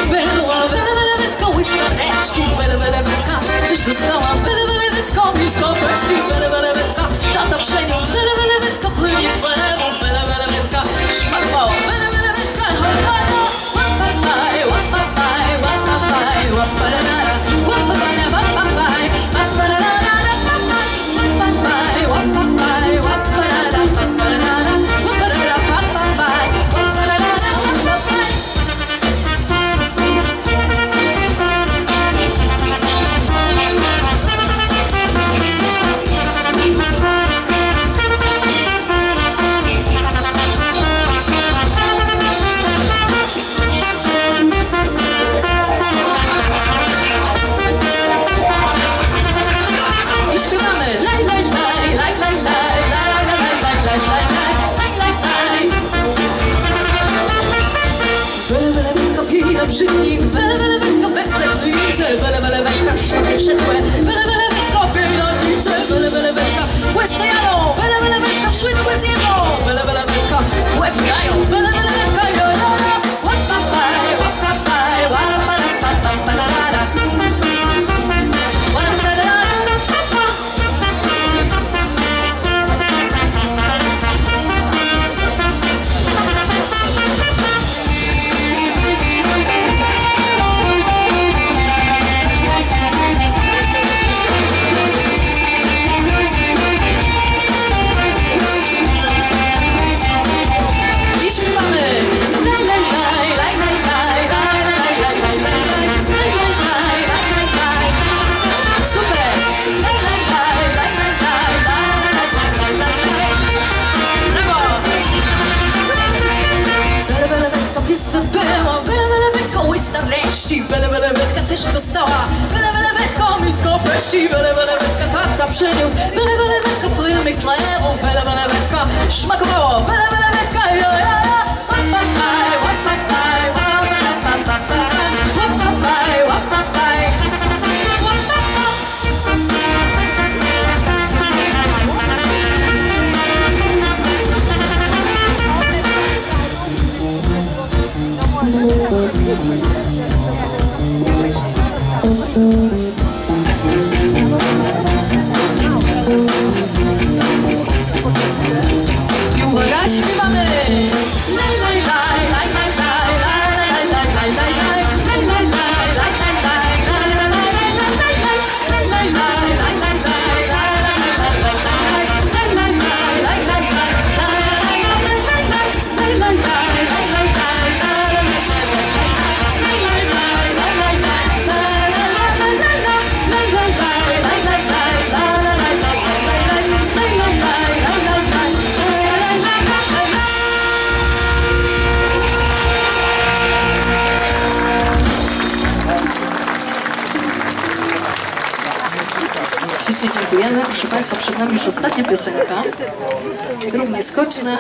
była, welewetka, łyska reszci, welewetka, coś dostałam, welewetka, misko peści, welewetka, tata przeniósł, welewetka, płynie z lewą, welewetka, szmakowała, welewetka, łapapaj, łapapaj, łapapaj, łaparara, łapapaj, łapapaj, łaparara, łapapaj, łapapaj, łaparara, łaparara, łaparara, łapapaj, łaparara, łapapaj. I śpiewamy laj, laj, laj, laj, laj, laj, laj, laj, laj, laj, laj, laj. Welewetka pina brzydnik, welewetka bezlecznice, welewetka szlaki przetłe, welewetka pina tice, welewetka łezce jadą, welewetka szłytłe zjedzą, welewetka łeb grają, welewetka jojora, łapapaj, łapapaj, łaparapapapalala. Welewetka coś dostała, welewetka misko peści, welewetka tata przyniósł, welewetka filmik z lewą, welewetka szmakowała, welewetka jojoja, łapapaj, łapapaj, łapapaj, łapapaj, łapapaj. I uwaga, śpiewamy! Laj, laj, laj, laj, laj, laj, laj, laj, laj, laj, laj, laj, laj, laj, Ślicznie dziękujemy. Proszę Państwa, przed nami już ostatnia piosenka, równie skoczna.